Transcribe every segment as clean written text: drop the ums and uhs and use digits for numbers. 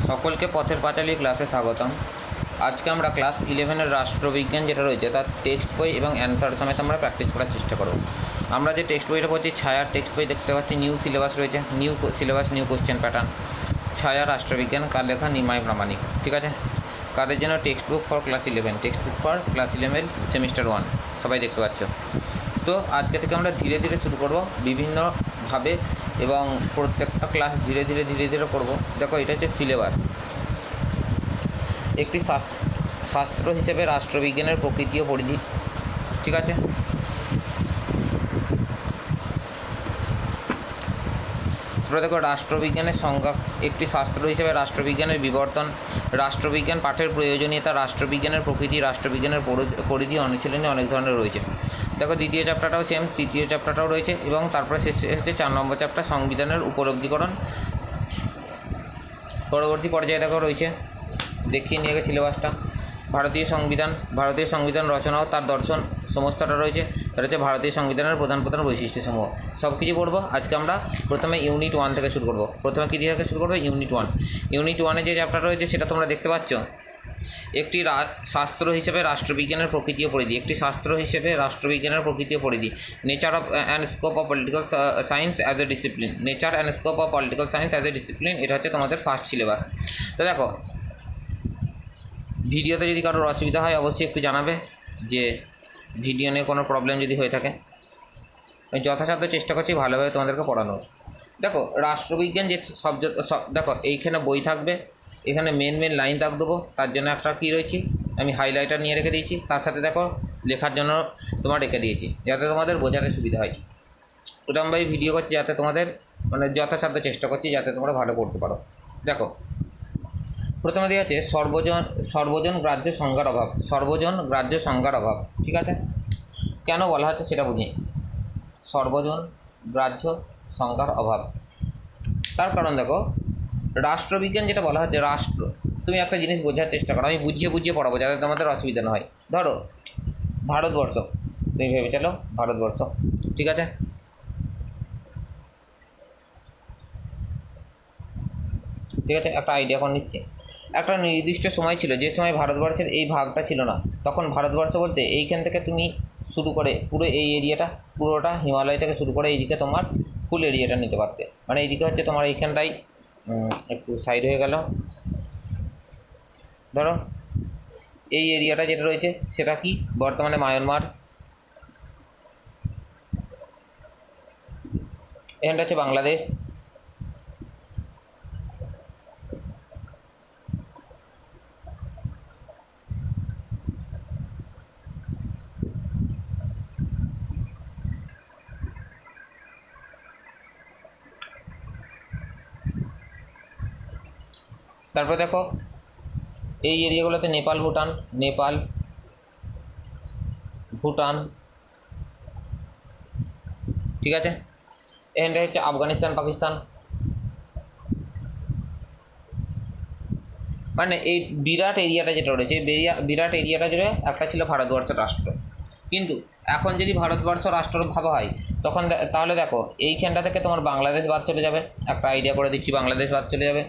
সকলকে পথের পাঁচালী ক্লাসে স্বাগতম। আজকে আমরা ক্লাস 11-এর রাষ্ট্রবিজ্ঞান যেটা রয়েছে তার টেক্সট বই এবং অ্যান্সার সমেত আমরা প্র্যাকটিস করার চেষ্টা করব। আমরা যে টেক্সট বইটা পড়ছি ছায়ার টেক্সট বই দেখতে পাচ্ছি, নিউ সিলেবাস রয়েছে, new syllabus new question pattern. ছায়া রাষ্ট্রবিজ্ঞান, কার লেখা? নিমাই প্রামাণিক। ঠিক আছে, কাদের জন্য? Text book for class 11, text book for class 11 semester 1 সবাই দেখতে পাচ্ছ। তো আজকে থেকে আমরা ধীরে ধীরে শুরু করব বিভিন্নভাবে এবং প্রত্যেকটা ক্লাস ধীরে ধীরে করব। দেখো, এটা হচ্ছে সিলেবাস। একটি শাস্ত্র হিসেবে রাষ্ট্রবিজ্ঞানের প্রকৃতি ও পরিধি। ঠিক আছে, তোমরা দেখো, রাষ্ট্রবিজ্ঞানের সংজ্ঞা। একটি শাস্ত্র হিসেবে রাষ্ট্রবিজ্ঞানের বিবর্তন, রাষ্ট্রবিজ্ঞান পাঠের প্রয়োজনীয়তা, রাষ্ট্রবিজ্ঞানের প্রকৃতি, রাষ্ট্রবিজ্ঞানের পরিধি, অনুশীলনী অনেক ধরনের রয়েছে। দেখো, দ্বিতীয় চ্যাপ্টারটাও সেম, তৃতীয় চ্যাপ্টারটাও রয়েছে এবং তারপরে শেষে হচ্ছে 4 নম্বর চ্যাপ্টার সংবিধানের উপলব্ধিকরণ। পরবর্তী পর্যায়ে দেখো রয়েছে, দেখিয়ে নিয়ে গেছে সিলেবাসটা। ভারতীয় সংবিধান রচনা ও তার দর্শন সমস্তটা রয়েছে। এটা হচ্ছে ভারতীয় সংবিধানের প্রধান বৈশিষ্ট্যসমূহ। সব কিছু পড়বো। আজকে আমরা প্রথমে ইউনিট 1 থেকে শুরু করব। প্রথমে কী থেকে শুরু করবো? ইউনিট 1। ইউনিট 1-এ যে চ্যাপ্টার রয়েছে সেটা তোমরা দেখতে পাচ্ছ, একটি শাস্ত্র হিসেবে রাষ্ট্রবিজ্ঞানের প্রকৃতি ও পরিধি। একটি শাস্ত্র হিসেবে রাষ্ট্রবিজ্ঞানের প্রকৃতি ও পরিধি। Nature of and scope of political science as a discipline. Nature and scope of political science as a discipline, এটা হচ্ছে তোমাদের ফার্স্ট সিলেবাস। তো দেখো, ভিডিওতে যদি কারোর অসুবিধা হয় অবশ্যই একটু জানাবে, যে ভিডিও নিয়ে কোনো প্রবলেম যদি হয়ে থাকে। আমি যথাসাধ্য চেষ্টা করছি ভালোভাবে তোমাদেরকে পড়ানোর। দেখো, রাষ্ট্রবিজ্ঞান যে দেখো, এইখানে বই থাকবে, এখানে মেন লাইন দাগ দেবো, তার জন্য একটা কী রয়েছে, আমি হাইলাইটার নিয়ে রেখে দিয়েছি। তার সাথে দেখো লেখার জন্য তোমার রেখে দিয়েছি, যাতে তোমাদের বোঝাতে সুবিধা হয়। ওটা আমরা এই ভিডিও করছি যাতে তোমাদের যথাসাধ্য চেষ্টা করছি যাতে তোমরা ভালো করতে পারো। দেখো, প্রথমে দেওয়া আছে সর্বজন গ্রাহ্য সংজ্ঞার অভাব। সর্বজন গ্রাহ্য সংজ্ঞার অভাব। ঠিক আছে, কেন বলা হচ্ছে সেটা বুঝি। সর্বজন গ্রাহ্য সংজ্ঞার অভাব, তার কারণ দেখো, রাষ্ট্রবিজ্ঞান যেটা বলা হচ্ছে, রাষ্ট্র, তুমি একটা জিনিস বোঝার চেষ্টা করো, আমি বুঝিয়ে পড়াবো যাতে তোমাদের অসুবিধা না হয়। ধরো ভারতবর্ষ, তুমি ভেবে চলো ভারতবর্ষ। ঠিক আছে, একটা আইডিয়া করে নিচ্ছি। একটা নির্দিষ্ট সময় ছিল, যে সময় ভারতবর্ষের এই ভাগটা ছিল না। তখন ভারতবর্ষ বলতে এইখান থেকে তুমি শুরু করে পুরো এই এরিয়াটা, পুরোটা হিমালয় থেকে শুরু করে এইদিকে তোমার ফুল এরিয়াটা নিতে পারতে। মানে এইদিকে হচ্ছে তোমার এইখানটাই, একটু সাইড হয়ে গেল। ধরো এই এরিয়াটা যেটা রয়েছে সেটা কি বর্তমানে মায়ানমার। এখানটা হচ্ছে বাংলাদেশ। তারপর দেখো, এই এরিয়াগুলোতে নেপাল ভুটান। ঠিক আছে, এখানটা হচ্ছে আফগানিস্তান, পাকিস্তান। মানে এই বিরাট এরিয়াটা যেটা রয়েছে, বিরাট এরিয়াটা জুড়ে একটা ছিল ভারতবর্ষের রাষ্ট্র। কিন্তু এখন যদি ভারতবর্ষ রাষ্ট্র ভাবা হয় তখন তাহলে দেখো, এইখানটা থেকে তোমার বাংলাদেশ বাদ চলে যাবে। একটা আইডিয়া করে দিচ্ছি, বাংলাদেশ বাদ চলে যাবে।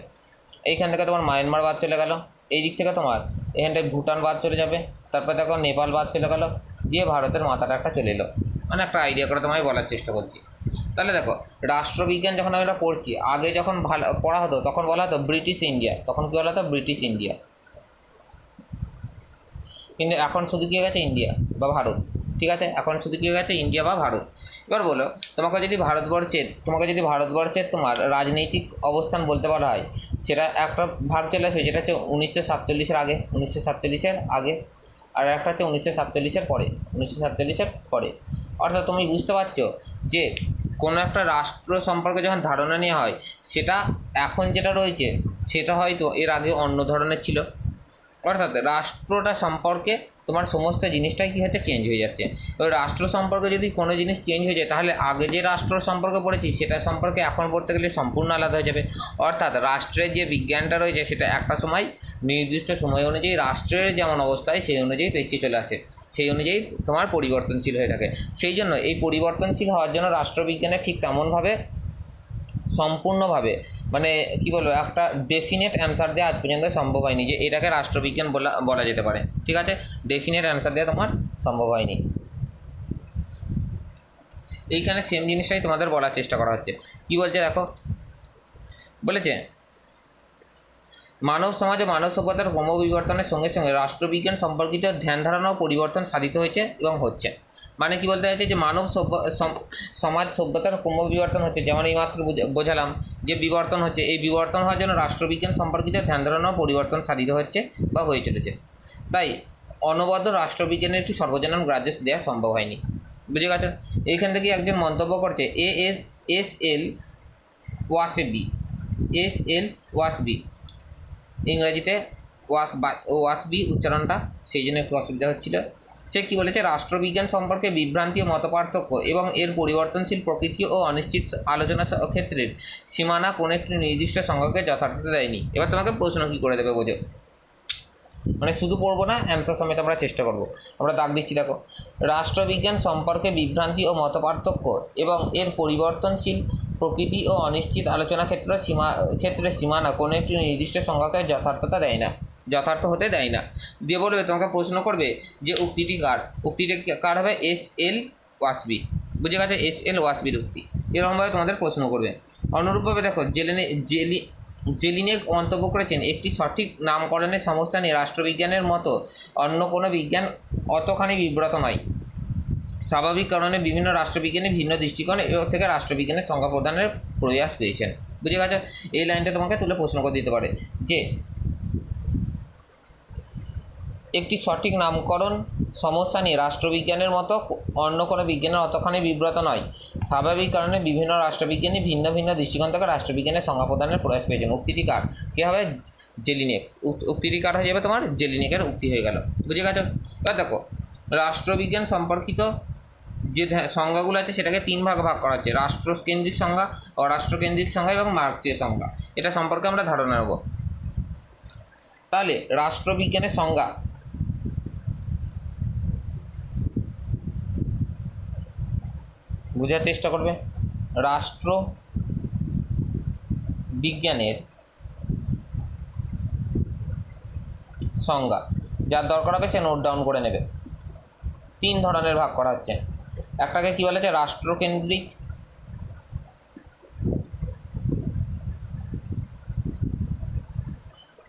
এইখান থেকে তোমার মায়ানমার বাদ চলে গেল। এই দিক থেকে তোমার এখানটায় ভুটান বাদ চলে যাবে। তারপর দেখো নেপাল বাদ চলে গেল, দিয়ে ভারতের মাথাটা একটা চলে এলো। মানে একটা আইডিয়া করে তোমায় বলার চেষ্টা করছি। তাহলে দেখো, রাষ্ট্রবিজ্ঞান যখন আমরা পড়ছি, আগে যখন ভালো পড়া হতো তখন বলা হতো ব্রিটিশ ইন্ডিয়া। তখন কী বলা হতো? British India. কিন্তু এখন শুধু কী হয়ে গেছে? ইন্ডিয়া বা ভারত। ঠিক আছে, এখন শুধু কী হয়ে গেছে? ইন্ডিয়া বা ভারত। এবার বলো, তোমাকে যদি ভারতবর্ষের তোমার রাজনৈতিক অবস্থান বলতে বলা হয়, সেটা একটা ভাগ চলে আসবে যেটা হচ্ছে 1947-এর আগে, 1947-এর আগে, আর একটা হচ্ছে 1947-এর পরে। অর্থাৎ তুমি বুঝতে পারছো যে কোনো একটা রাষ্ট্র সম্পর্কে যখন ধারণা নেওয়া হয়, সেটা এখন যেটা রয়েছে সেটা হয়তো এর আগে অন্য ধরনের ছিল। অর্থাৎ রাষ্ট্রটা সম্পর্কে তোমার সমস্ত জিনিসটাই কী হচ্ছে? চেঞ্জ হয়ে যাচ্ছে। এবার রাষ্ট্র সম্পর্কে যদি কোনো জিনিস চেঞ্জ হয়ে যায়, তাহলে আগে যে রাষ্ট্র সম্পর্কে পড়েছি সেটা সম্পর্কে এখন পড়তে গেলে সম্পূর্ণ আলাদা হয়ে যাবে। অর্থাৎ রাষ্ট্রের যে বিজ্ঞানটা রয়েছে সেটা একটা সময় নির্দিষ্ট সময় অনুযায়ী রাষ্ট্রের যেমন অবস্থায় সেই অনুযায়ী পেছিয়ে চলে আসে, সেই অনুযায়ী তোমার পরিবর্তনশীল হয়ে থাকে। সেই জন্য এই পরিবর্তনশীল হওয়ার জন্য রাষ্ট্রবিজ্ঞানের ঠিক তেমনভাবে সম্পূর্ণভাবে মানে কি বলবো একটা ডেফিনেট অ্যান্সার দেওয়া আজ পর্যন্ত সম্ভব হয়নি যে এটাকে রাষ্ট্রবিজ্ঞান বলা যেতে পারে। ঠিক আছে, ডেফিনেট অ্যান্সার দেওয়া তোমার সম্ভব হয়নি। এইখানে সেম জিনিসটাই তোমাদের বলার চেষ্টা করা হচ্ছে। কি বলছে দেখো, বলেছে মানব সমাজ ও মানব সভ্যতার ক্রমবিবর্তনের সঙ্গে সঙ্গে রাষ্ট্রবিজ্ঞান সম্পর্কিত ধ্যান ধারণা ও পরিবর্তন সাধিত হয়েছে এবং হচ্ছে। মানে কি বলতে চাইছে যে মানব সমাজ সভ্যতার ক্রমবিবর্তন হচ্ছে, যেমন এইমাত্র বোঝালাম যে বিবর্তন হচ্ছে, এই বিবর্তন হওয়ার জন্য রাষ্ট্রবিজ্ঞান সম্পর্কিত ধ্যান ধারণা ও পরিবর্তন সাধিত হচ্ছে বা হয়ে চলেছে। তাই অনবদ্য রাষ্ট্রবিজ্ঞানের একটি সর্বজনীন গ্রাহ্য দেওয়া সম্ভব হয়নি। বুঝে গেছো? এইখান থেকে একজন মন্তব্য করছে এস এল ওয়াসবি, ইংরেজিতে ওয়াসবি উচ্চারণটা সেই জন্য একটু অসুবিধা হচ্ছিল। সে কী বলেছে, রাষ্ট্রবিজ্ঞান সম্পর্কে বিভ্রান্তি ও মতপার্থক্য এবং এর পরিবর্তনশীল প্রকৃতি ও অনিশ্চিত আলোচনা ক্ষেত্রের সীমানা কোনো একটি নির্দিষ্ট সংখ্যাকে যথার্থতা দেয়নি। এবার তোমাকে প্রশ্ন কী করে দেবে বোঝো, মানে শুধু পড়বো না, অ্যান্সার সমেত আমরা চেষ্টা করব। আমরা দাগ দিচ্ছি দেখো, রাষ্ট্রবিজ্ঞান সম্পর্কে বিভ্রান্তি ও মতপার্থক্য এবং এর পরিবর্তনশীল প্রকৃতি ও অনিশ্চিত আলোচনা ক্ষেত্রে সীমানা কোনো একটি নির্দিষ্ট সংখ্যাকে যথার্থতা দেয় না, যথার্থ হতে দেয় না। দিয়ে বলবে, তোমাকে প্রশ্ন করবে যে উক্তিটি কার হবে, এস.এল. ওয়াসবি। বুঝে গেছে, এস.এল. ওয়াসবির উক্তি। এরকমভাবে তোমাদের প্রশ্ন করবে। অনুরূপভাবে দেখো, জেলিনেক মন্তব্য করেছেন, একটি সঠিক নামকরণের সমস্যা নিয়ে রাষ্ট্রবিজ্ঞানের মতো অন্য কোনো বিজ্ঞান অতখানি বিব্রত নয়। স্বাভাবিক কারণে বিভিন্ন রাষ্ট্রবিজ্ঞানী ভিন্ন দৃষ্টিকোণ থেকে রাষ্ট্রবিজ্ঞানের সংজ্ঞা প্রদানের প্রয়াস পেয়েছেন। বুঝে গেছে? এই লাইনটা তোমাকে তুলে প্রশ্ন করে দিতে পারে যে একটি সঠিক নামকরণ সমস্যা নিয়ে রাষ্ট্রবিজ্ঞানের মতো অন্য কোনো বিজ্ঞানের অতখানি বিব্রত নয়। স্বাভাবিক কারণে বিভিন্ন রাষ্ট্রবিজ্ঞানী ভিন্ন ভিন্ন দৃষ্টিকোণ থেকে রাষ্ট্রবিজ্ঞানের সংজ্ঞা প্রদানের প্রয়াস পেয়েছেন। উক্তিটি কার? কী হবে? জেলিনেক। উক্তিটি কার হয়ে যাবে? তোমার জেলিনেকের উক্তি হয়ে গেল। বুঝে গেছো? এবার দেখো, রাষ্ট্রবিজ্ঞান সম্পর্কিত যে সংজ্ঞাগুলো আছে সেটাকে তিন ভাগ করা হচ্ছে: রাষ্ট্রকেন্দ্রিক সংজ্ঞা, অরাষ্ট্রকেন্দ্রিক সংজ্ঞা এবং মার্ক্সীয় সংজ্ঞা। এটা সম্পর্কে আমরা ধারণা নেব। তাহলে রাষ্ট্রবিজ্ঞানের সংজ্ঞা, বোঝার চেষ্টা করবে। রাষ্ট্র বিজ্ঞানের সংজ্ঞা যার দরকার হবে সে নোট ডাউন করে নেবে। তিন ধরনের ভাগ করা হচ্ছে। একটাকে কি বলা হচ্ছে রাষ্ট্রকেন্দ্রিক,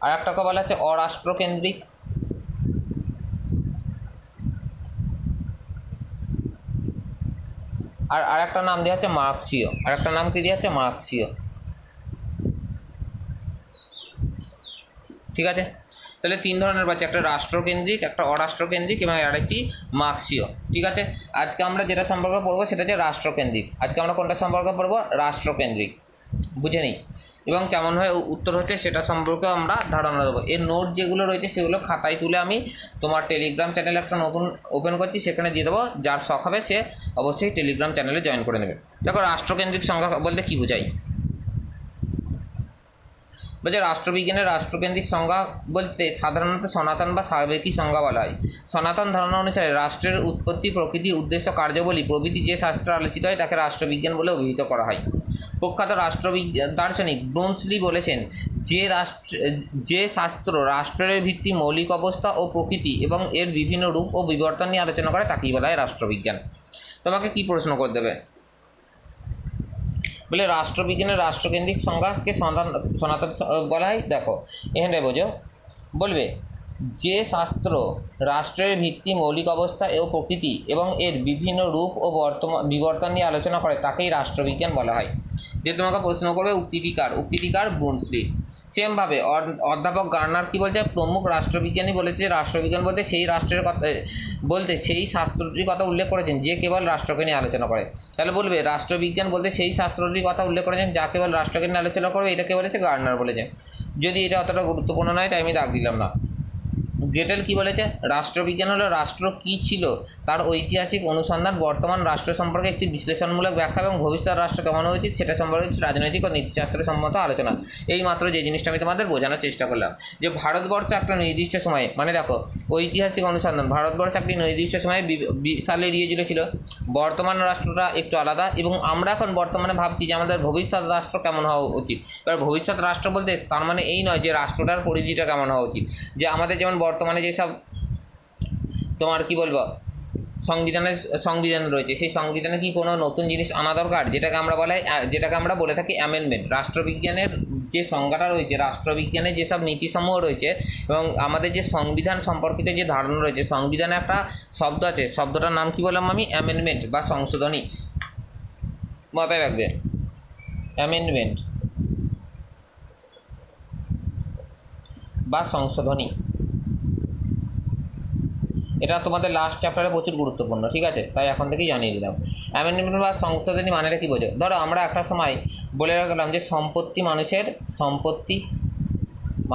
আর একটাকে বলা হচ্ছে অরাষ্ট্রকেন্দ্রিক, আর আরেকটা নাম দেওয়া হচ্ছে মার্ক্সীয়। আরেকটা নাম কি দেওয়া হচ্ছে? মার্ক্সীয়। ঠিক আছে? তাহলে তিন ধরনের পাচ্ছি, একটা রাষ্ট্রকেন্দ্রিক, একটা অরাষ্ট্রকেন্দ্রিক এবং আরেকটি মার্ক্সীয়। ঠিক আছে, আজকে আমরা যেটা সম্পর্কে পড়বো সেটা হচ্ছে রাষ্ট্রকেন্দ্রিক। আজকে আমরা কোনটা সম্পর্কে পড়বো? রাষ্ট্রকেন্দ্রিক। বুঝে নিই এবং কেমনভাবে উত্তর হচ্ছে সেটা সম্পর্কে আমরা ধারণা দেবো। এর নোট যেগুলো রয়েছে সেগুলো খাতায় তুলে আমি তোমার টেলিগ্রাম চ্যানেলে একটা নতুন ওপেন করছি, সেখানে দিয়ে দেবো। যার শখ হবে সে অবশ্যই টেলিগ্রাম চ্যানেলে জয়েন করে নেবে। দেখো, রাষ্ট্রকেন্দ্রিক সংজ্ঞা বলতে কী বোঝাই? বলছে রাষ্ট্রবিজ্ঞানের রাষ্ট্রকেন্দ্রিক সংজ্ঞা বলতে সাধারণত সনাতন বা সাবেকি সংজ্ঞা বলা হয়। সনাতন ধারণা অনুসারে রাষ্ট্রের উৎপত্তি, প্রকৃতি, উদ্দেশ্য, কার্যাবলী প্রভৃতি যে শাস্ত্রে আলোচিত হয় তাকে রাষ্ট্রবিজ্ঞান বলে অভিহিত করা হয়। প্রখ্যাত রাষ্ট্রবিজ্ঞান দার্শনিক ব্রুনসলি বলেছেন, যে শাস্ত্র রাষ্ট্রের ভিত্তি, মৌলিক অবস্থা ও প্রকৃতি এবং এর বিভিন্ন রূপ ও বিবর্তন নিয়ে আলোচনা করে তাকেই বলা হয় রাষ্ট্রবিজ্ঞান। তোমাকে কি প্রশ্ন করে দেবে? বলে রাষ্ট্রবিজ্ঞানের রাষ্ট্রকেন্দ্রিক সংজ্ঞাকে সনাতন বলা হয়। দেখো এখানে বোঝো, বলবে যে শাস্ত্র রাষ্ট্রের ভিত্তি, মৌলিক অবস্থা ও প্রকৃতি এবং এর বিভিন্ন রূপ ও বিবর্তন নিয়ে আলোচনা করে তাকেই রাষ্ট্রবিজ্ঞান বলা হয়। যে তোমাকে প্রশ্ন করবে উক্তিটি কার? উক্তিটি কার? ব্রুনসলি। সেমভাবে অধ্যাপক গার্নার কি বলছে? প্রমুখ রাষ্ট্রবিজ্ঞানী বলেছে রাষ্ট্রবিজ্ঞান বলতে সেই রাষ্ট্রের কথা, বলতে সেই শাস্ত্রটির কথা উল্লেখ করেছেন যে কেবল রাষ্ট্রকে নিয়ে আলোচনা করে। তাহলে বলবে রাষ্ট্রবিজ্ঞান বলতে সেই শাস্ত্রটির কথা উল্লেখ করেছেন যা কেবল রাষ্ট্রকে নিয়ে আলোচনা করবে, এটাকে বলেছে গার্নার বলেছে। যদি এটা অতটা গুরুত্বপূর্ণ নয় তাই আমি দাগ দিলাম না। গেটেল কি বলেছে, রাষ্ট্রবিজ্ঞান হলো রাষ্ট্র কী ছিল তার ঐতিহাসিক অনুসন্ধান, বর্তমান রাষ্ট্র সম্পর্কে একটি বিশ্লেষণমূলক ব্যাখ্যা এবং ভবিষ্যৎ রাষ্ট্র কেমন হওয়া উচিত সেটা সম্পর্কে রাজনৈতিক ও নীতিশাস্ত্র সম্মত আলোচনা। এই মাত্র যে জিনিসটা আমি তোমাদের বোঝানোর চেষ্টা করলাম, যে ভারতবর্ষ একটা নির্দিষ্ট সময়ে, মানে দেখো ঐতিহাসিক অনুসন্ধান, ভারতবর্ষ একটি নির্দিষ্ট সময়ে বিশাল এরিয়া জুড়ে ছিল, বর্তমান রাষ্ট্রটা একটু আলাদা, এবং আমরা এখন বর্তমানে ভাবছি যে আমাদের ভবিষ্যৎ রাষ্ট্র কেমন হওয়া উচিত। এবার ভবিষ্যৎ রাষ্ট্র বলতে তার মানে এই নয় যে রাষ্ট্রটার পরিধিটা কেমন হওয়া উচিত, যে আমাদের যেমন বর্তমানে যেসব তোমার কি বলবো সংবিধান রয়েছে, সেই সংবিধানে কি কোনো নতুন জিনিস আনা দরকার, যেটাকে আমরা বলে থাকি অ্যামেন্ডমেন্ট। রাষ্ট্রবিজ্ঞানের যে সংজ্ঞাটা রয়েছে, রাষ্ট্রবিজ্ঞানের যেসব নীতিসমূহ রয়েছে এবং আমাদের যে সংবিধান সম্পর্কিত যে ধারণা রয়েছে, সংবিধানে একটা শব্দ আছে, শব্দটার নাম কি বললাম আমি, অ্যামেন্ডমেন্ট বা সংশোধনী। মাথায় রাখবে, অ্যামেন্ডমেন্ট বা সংশোধনী, এটা তোমাদের লাস্ট চ্যাপ্টারে প্রচুর গুরুত্বপূর্ণ, ঠিক আছে, তাই এখন থেকেই জানিয়ে দিলাম। অ্যামেন্ডমেন্ট বা সংশোধনী মানেটা কী বোঝো? ধরো আমরা একটা সময় বলে রাখলাম যে সম্পত্তি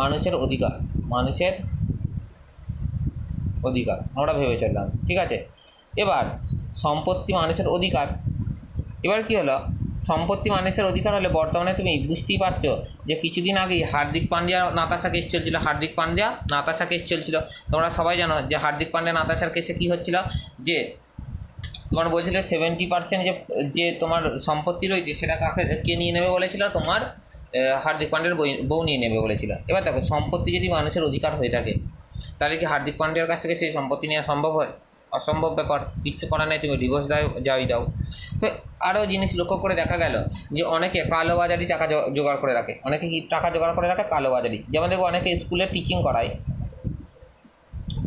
মানুষের অধিকার আমরা ভেবে চললাম, ঠিক আছে। এবার সম্পত্তি মানুষের অধিকার, এবার কী হলো, সম্পত্তি মানুষের অধিকার হলে বর্তমানে তুমি বুঝতেই পারছো যে কিছুদিন আগেই হার্দিক পান্ডিয়া নাতাশা কেস চলছিল। তোমরা সবাই জানো যে হার্দিক পান্ডিয়া নাতাশার কেসে কী হচ্ছিল, যে তোমার বলছিল 70% যে তোমার সম্পত্তি রয়েছে সেটা কে নিয়ে নেবে বলেছিল, তোমার হার্দিক পান্ডিয়ার বউ নিয়ে নেবে বলেছিল। এবার দেখো, সম্পত্তি যদি মানুষের অধিকার হয়ে থাকে তাহলে কি হার্দিক পান্ডিয়ার কাছ থেকে সেই সম্পত্তি নেওয়া সম্ভব হয়? অসম্ভব ব্যাপার, কিচ্ছু করার নেই, তুমি ডিভোর্স দাও। তো আরও জিনিস লক্ষ্য করে দেখা গেল যে অনেকে কালোবাজারি টাকা জোগাড় করে রাখে। অনেকে কি টাকা জোগাড় করে রাখে? কালোবাজারি। যেমন দেখো, অনেকে স্কুলে টিচিং করায়,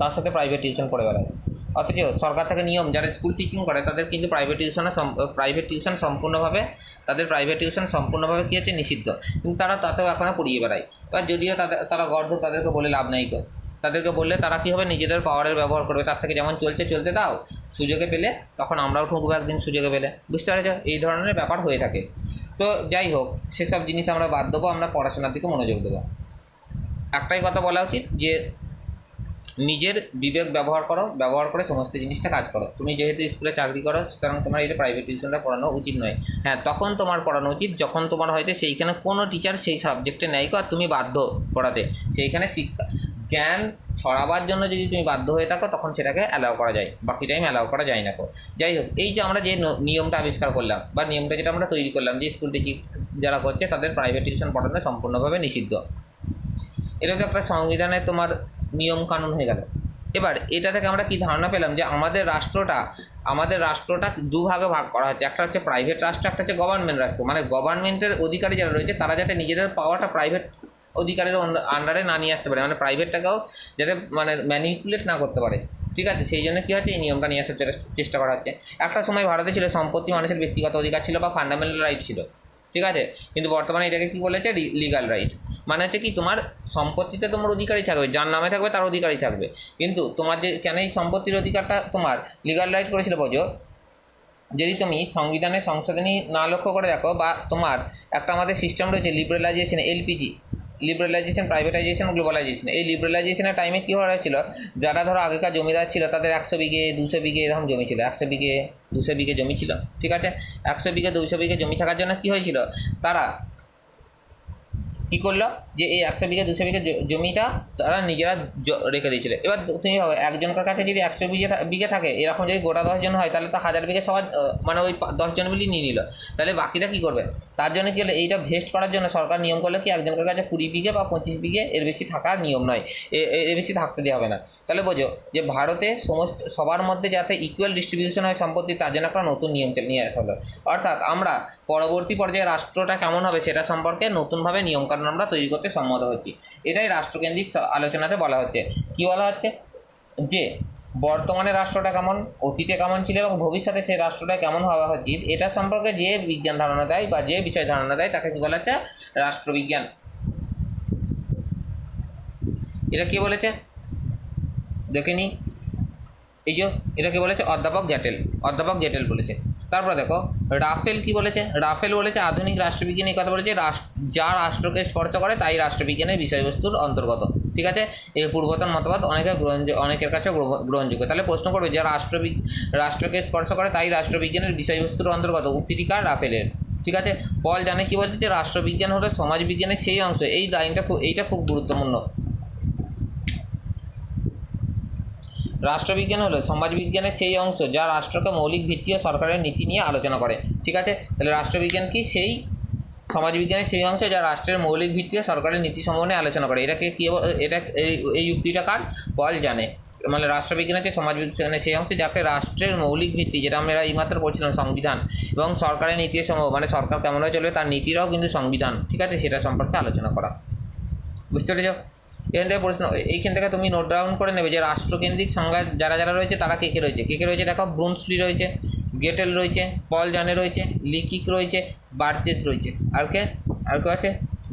তার সাথে প্রাইভেট টিউশন করে বেড়ায়। অথচ সরকার থেকে নিয়ম, যারা স্কুল টিচিং করে তাদের কিন্তু প্রাইভেট টিউশন সম্পূর্ণভাবে কী হচ্ছে, নিষিদ্ধ। কিন্তু তারা তাতেও এখনও পড়িয়ে বেড়ায়। এবার যদিও তারা গর্ধ, তাদেরকে বলে লাভ নেই। তাদেরকে বললে তারা কী হবে, নিজেদের পাওয়ারের ব্যবহার করবে। তার থেকে যেমন চলতে দাও, সুযোগে পেলে তখন আমরাও ঠুকবো একদিন সুযোগে পেলে, বুঝতে পেরেছ? এই ধরনের ব্যাপার হয়ে থাকে। তো যাই হোক, সেসব জিনিস আমরা বাদ দেবো, আমরা পড়াশোনার দিকে মনোযোগ দেবো। একটাই কথা বলা উচিত যে নিজের বিবেক ব্যবহার করে সমস্ত জিনিসটা কাজ করো। তুমি যেহেতু স্কুলে চাকরি করো, সুতরাং তোমার এটা প্রাইভেট টিউশনটা পড়ানো উচিত নয়। হ্যাঁ, তখন তোমার পড়ানো উচিত যখন তোমার হয়তো সেইখানে কোনো টিচার সেই সাবজেক্টে নেই, আর তুমি বাধ্য পড়াতে, সেইখানে জ্ঞান ছড়াবার জন্য যদি তুমি বাধ্য হয়ে থাকো, তখন সেটাকে অ্যালাউ করা যায়, বাকি টাইম অ্যালাউ করা যায় না। যাই হোক, এই যে আমরা যে নিয়মটা আবিষ্কার করলাম বা নিয়মটা যেটা আমরা তৈরি করলাম, যে স্কুল টিচিং যারা করছে তাদের প্রাইভেট টিউশন পড়ানো সম্পূর্ণভাবে নিষিদ্ধ, এটা তো একটা সংবিধানে তোমার নিয়ম কানুন হয়ে গেল। এবার এটা থেকে আমরা কি ধারণা পেলাম, যে আমাদের রাষ্ট্রটা দুভাগে ভাগ করা হচ্ছে। একটা হচ্ছে প্রাইভেট রাষ্ট্র, একটা হচ্ছে গভর্নমেন্ট রাষ্ট্র। মানে গভর্নমেন্টের অধিকারী যারা রয়েছে তারা যাতে নিজেদের পাওয়াটা প্রাইভেট অধিকারের আন্ডারে না নিয়ে আসতে পারে, মানে প্রাইভেটটাকেও যাতে মানে ম্যানিপুলেট না করতে পারে, ঠিক আছে। সেই জন্য কী হচ্ছে, এই নিয়মটা নিয়ে আসার চেষ্টা করা হচ্ছে। একটা সময় ভারতে ছিল সম্পত্তি মানুষের ব্যক্তিগত অধিকার ছিল বা ফান্ডামেন্টাল রাইট ছিল, ঠিক আছে। কিন্তু বর্তমানে এটাকে কী বলেছে, লিগাল রাইট। মানে হচ্ছে কি, তোমার সম্পত্তিতে তোমার অধিকারই থাকবে, যার নামে থাকবে তার অধিকারই থাকবে। কিন্তু তোমার যে কেন এই সম্পত্তির অধিকারটা তোমার লিগাল রাইট করেছিল বোঝো, যদি তুমি সংবিধানের সংশোধনী না লক্ষ্য করে দেখো, বা তোমার একটা আমাদের সিস্টেম রয়েছে লিবারেলাইজেশন, LPG, লিবারেলাইজেশন, প্রাইভেটাইজেশন, গ্লোবালাইজেশন। এই লিবারেলাইজেশনের টাইমে কী হয়েছিল, যারা ধরো আগেকার জমিদার ছিল তাদের 100 বিঘে 200 বিঘে এরকম জমি ছিল, 100 বিঘে 200 বিঘে জমি ছিল, ঠিক আছে। 100 বিঘে 200 বিঘে জমি থাকার জন্য কী হয়েছিল, তারা কী করলো, যে এই 100 বিঘে 200 বিঘে জমিটা তারা নিজেরা রেখে দিয়েছিল। এবার তুমি ভাবো, একজনের কাছে যদি 100 বিঘে থাকে, এরকম যদি গোটা 10 জন হয়, তাহলে তো 1000 বিঘে সবার, মানে ওই 10 জন মিলিয়ে নিয়ে নিল, তাহলে বাকিটা কী করবে? তার জন্য কী হলো, এইটা ভেস্ট করার জন্য সরকার নিয়ম করলো কি, একজনের কাছে 20 বিঘে বা 25 বিঘে, এর বেশি থাকার নিয়ম নয়, এর বেশি থাকতে দেওয়া হবে না। তাহলে বোঝো যে ভারতে সবার মধ্যে যাতে ইকুয়াল ডিস্ট্রিবিউশন হয় সম্পত্তি, তার জন্য একটা নতুন নিয়ম নিয়ে আসা হলো। অর্থাৎ আমরা পরবর্তী পর্যায়ে রাষ্ট্রটা কেমন হবে সেটা সম্পর্কে নতুনভাবে নিয়মকানুন আমরা তৈরি করতে সম্মত হচ্ছি। এটাই রাষ্ট্রকেন্দ্রিক আলোচনাতে বলা হচ্ছে। কি বলা হচ্ছে, যে বর্তমানে রাষ্ট্রটা কেমন, অতীতে কেমন ছিল এবং ভবিষ্যতে সেই রাষ্ট্রটা কেমন হওয়া উচিত, এটা সম্পর্কে যে বিজ্ঞান ধারণা দেয় বা যে বিষয় ধারণা দেয় তাকে কী বলা হচ্ছে, রাষ্ট্রবিজ্ঞান। এটা কে বলেছে দেখে নি, এই যে এটা কে বলেছে, অধ্যাপক জেটেল বলেছে। তারপর দেখো রাফেল কি বলেছে, রাফেল বলেছে আধুনিক রাষ্ট্রবিজ্ঞান এই কথা বলেছে, যা রাষ্ট্রকে স্পর্শ করে তাই রাষ্ট্রবিজ্ঞানের বিষয়বস্তুর অন্তর্গত। ঠিক আছে, এই পূর্বতন মতবাদ অনেকের কাছে গ্রহণযোগ্য। তাহলে প্রশ্ন করবে যে রাষ্ট্রকে স্পর্শ করে তাই রাষ্ট্রবিজ্ঞানের বিষয়বস্তুর অন্তর্গত, উক্তিটি কার? রাফেলের। ঠিক আছে, পল জানে কি বলছে যে রাষ্ট্রবিজ্ঞান হলো সমাজবিজ্ঞানের সেই অংশ, এই লাইনটা এইটা খুব গুরুত্বপূর্ণ। রাষ্ট্রবিজ্ঞান হলো সমাজবিজ্ঞানের সেই অংশ যা রাষ্ট্রকে মৌলিক ভিত্তি ও সরকারের নীতি নিয়ে আলোচনা করে। ঠিক আছে, তাহলে রাষ্ট্রবিজ্ঞান কি? সেই সমাজবিজ্ঞানের সেই অংশ যা রাষ্ট্রের মৌলিক ভিত্তি ও সরকারের নীতি সম্বন্ধে আলোচনা করে। এটাকে কী, এটা এই যুক্তিটা কার? পল জানে। মানে রাষ্ট্রবিজ্ঞানের যে সমাজবিজ্ঞানের সেই অংশ যাকে রাষ্ট্রের মৌলিক ভিত্তি, যেটা আমরা এইমাত্র পড়ছিলাম সংবিধান, এবং সরকারের নীতি সম্বন্ধে মানে সরকার কেমনভাবে চলবে তার নীতিরাও কিন্তু সংবিধান। ঠিক আছে, সেটা সম্পর্কে আলোচনা করা। বুঝতে পেরেছ? এখান থেকে প্রশ্ন, এইখান থেকে তুমি নোট ডাউন করে নেবে যে রাষ্ট্রকেন্দ্রিক সংজ্ঞা যারা রয়েছে তারা কে কে রয়েছে। দেখো, ব্রুনসলি রয়েছে, গেটেল রয়েছে, পল জানে রয়েছে, লিকিক রয়েছে, বার্জেস রয়েছে, আর কে আছে?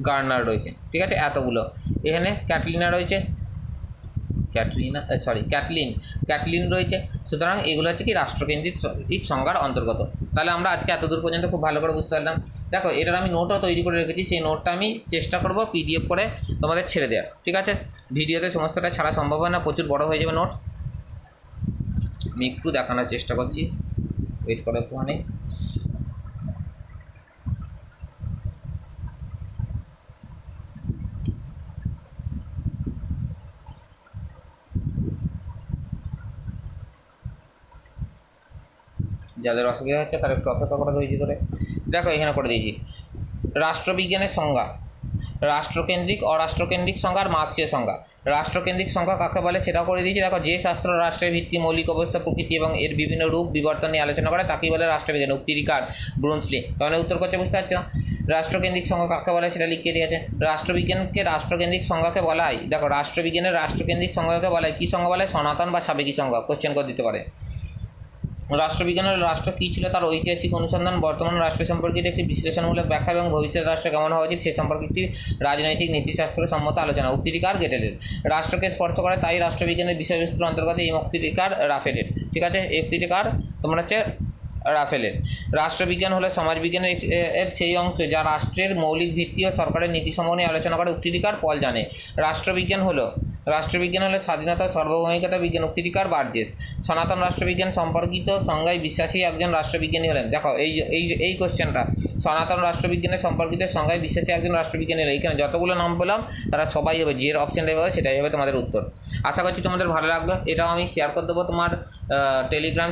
গার্নার রয়েছে। ঠিক আছে, এতগুলো। এখানে ক্যাটলিন রয়েছে। সুতরাং এগুলো হচ্ছে কি রাষ্ট্রকেন্দ্রিক সংজ্ঞার অন্তর্গত। তাহলে আমরা আজকে এতদূর পর্যন্ত খুব ভালো করে বুঝতে পারলাম। দেখো, এটার আমি নোটও তৈরি করে রেখেছি, সেই নোটটা আমি চেষ্টা করব PDF করে তোমাদের ছেড়ে দেওয়ার। ঠিক আছে, ভিডিওতে সমস্তটা ছাড়া সম্ভব হয় না, প্রচুর বড় হয়ে যাবে নোট। আমি একটু দেখানোর চেষ্টা করছি, ওয়েট করে একটুখানি। যাদের অসুবিধা হচ্ছে তারা একটু অপেক্ষা করে রয়েছে করে। দেখো, এখানে করে দিয়েছি রাষ্ট্রবিজ্ঞানের সংজ্ঞা, রাষ্ট্রকেন্দ্রিক অরাষ্ট্রকেন্দ্রিক সংজ্ঞা আর মার্ক্সীয় সংজ্ঞা। রাষ্ট্রকেন্দ্রিক সংজ্ঞা কাকে বলে সেটাও করে দিয়েছি। দেখো, যে শাস্ত্র রাষ্ট্রের ভিত্তি, মৌলিক অবস্থা, প্রকৃতি এবং এর বিভিন্ন রূপ বিবর্তন নিয়ে আলোচনা করে তাকেই বলে রাষ্ট্রবিজ্ঞান। উক্তিটি কার? ব্রুনসলি। তাহলে উত্তর করতে বুঝতে পারছো? রাষ্ট্রকেন্দ্রিক সংজ্ঞা কাকে বলে সেটা লিখে দিয়েছে। রাষ্ট্রবিজ্ঞানকে রাষ্ট্রকেন্দ্রিক সংজ্ঞাকে বলা হয়, দেখো রাষ্ট্রবিজ্ঞানের রাষ্ট্রকেন্দ্রিক সংজ্ঞাকে বলা হয় কী সংজ্ঞা বলা হয়? সনাতন বা সাবেকি সংজ্ঞা। কোশ্চেন করে দিতে পারে। রাষ্ট্রবিজ্ঞানের রাষ্ট্র কী ছিল তার ঐতিহাসিক অনুসন্ধান, বর্তমান রাষ্ট্র সম্পর্কিত একটি বিশ্লেষণমূলক ব্যাখ্যা এবং ভবিষ্যৎ রাষ্ট্র কেমন হওয়া উচিত সে সম্পর্কে একটি রাজনৈতিক নীতিশাস্ত্র সম্মত আলোচনা। উক্তিটি কার? গেটেলের। রাষ্ট্রকে স্পর্শ করে তাই রাষ্ট্রবিজ্ঞানের বিষয়বস্তুর অন্তর্গত, এই উক্তিটি কার? রাফেলের। ঠিক আছে, এই উক্তিটি কার? তোমার হচ্ছে রাফেলের। রাষ্ট্রবিজ্ঞান হলো সমাজবিজ্ঞানের এর সেই অংশ যা রাষ্ট্রের মৌলিক ভিত্তি ও সরকারের নীতি সম্বন্ধে আলোচনা করে। উক্তিটি কার? পল জানে। রাষ্ট্রবিজ্ঞান হলো স্বাধীনতা ও সার্বভৌমিকতা বিজ্ঞান। উক্তিটি কার? বার্জেস। সনাতন রাষ্ট্রবিজ্ঞান সম্পর্কিত সংজ্ঞায় বিশ্বাসী একজন রাষ্ট্রবিজ্ঞানী হলেন। দেখো, এই কোশ্চেনটা সনাতন রাষ্ট্রবিজ্ঞানের সম্পর্কিত সংজ্ঞায় বিশ্বাসী একজন রাষ্ট্রবিজ্ঞানী হলেন। এইখানে যতগুলো নাম বললাম তারা সবাই হবে, যে অপশানটাই হবে সেটাই হবে তোমাদের উত্তর। আশা করছি তোমাদের ভালো লাগলো। এটাও আমি শেয়ার করে দেবো তোমার টেলিগ্রাম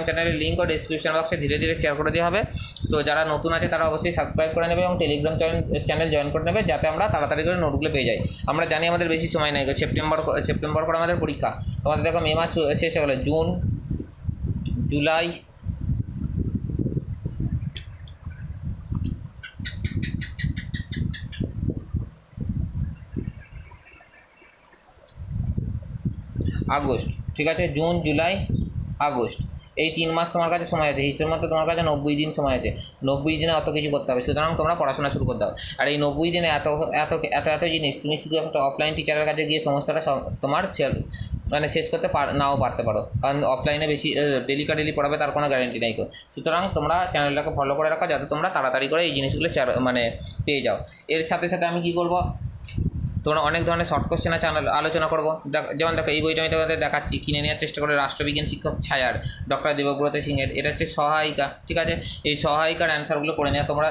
চ্যানেলের লিঙ্ক ও ডিসক্রিপশন বক্সে ধীরে ধীরে শেয়ার করে দেওয়া হবে। তো যারা নতুন আছে তারা অবশ্যই সাবস্ক্রাইব করে নেবে এবং টেলিগ্রাম চ্যানেল জয়েন করে নেবে, যাতে আমরা তাড়াতাড়ি করে নোটগুলো পেয়ে যাই। আমরা জানি আমাদের বেশি সময় নেই, সেপ্টেম্বর করে আমাদের পরীক্ষা। তোমাদের দেখো মে মাস শেষ হয়ে গেলো, জুন, জুলাই, আগস্ট। ঠিক আছে, জুন, জুলাই, আগস্ট, এই 3 মাস তোমার কাছে সময় আছে। হিসেবের মধ্যে তোমার কাছে 90 দিন সময় আছে। 90 দিনে অত কিছু করতে হবে, সুতরাং তোমরা পড়াশোনা শুরু করে দাও। আর এই 90 দিনে এত এত এত এত জিনিস তুমি শুধু একটা অফলাইন টিচারের কাছে গিয়ে সমস্তটা তোমার মানে শেষ করতে নাও পারতে পারো, কারণ অফলাইনে বেশি ডেলি পড়াবে তার কোনো গ্যারেন্টি নেই। সুতরাং তোমরা চ্যানেলটাকে ফলো করে রাখো যাতে তোমরা তাড়াতাড়ি করে এই জিনিসগুলো মানে পেয়ে যাও। এর সাথে সাথে আমি কী করবো, তোমরা অনেক ধরনের শর্ট কোশ্চেন আছে আলোচনা করবো। যেমন দেখো, এই বইটা আমি তোমাদের দেখাচ্ছি, কিনে নেওয়ার চেষ্টা করে, রাষ্ট্রবিজ্ঞান শিক্ষক ছায়ার, ডক্টর দেবব্রত সিংয়ের। এটা হচ্ছে সহায়িকা। ঠিক আছে, এই সহায়িকার অ্যান্সারগুলো করে নেওয়া তোমরা।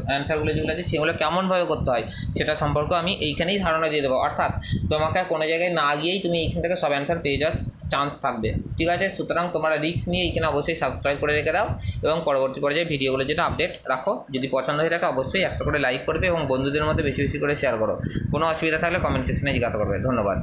অ্যান্সারগুলো যেগুলো আছে সেগুলো কেমনভাবে করতে হয় সেটা সম্পর্কে আমি এইখানেই ধারণা দিয়ে দেবো। অর্থাৎ তোমাকে কোনো জায়গায় না গিয়েই তুমি এইখান থেকে সব অ্যান্সার পেয়ে যাওয়ার চান্স থাকবে। ঠিক আছে, সুতরাং তোমরা রিস্ক নিয়ে এইখানে অবশ্যই সাবস্ক্রাইব করে রেখে দাও এবং পরবর্তী পর্যায়ে ভিডিওগুলো যেটা আপডেট রাখো। যদি পছন্দ হয়ে থাকে অবশ্যই একটা করে লাইক করবে এবং বন্ধুদের মধ্যে বেশি বেশি করে শেয়ার করো। কোনো অসুবিধা থাকলে কমেন্ট সেকশনে জিজ্ঞাসা করবে। ধন্যবাদ।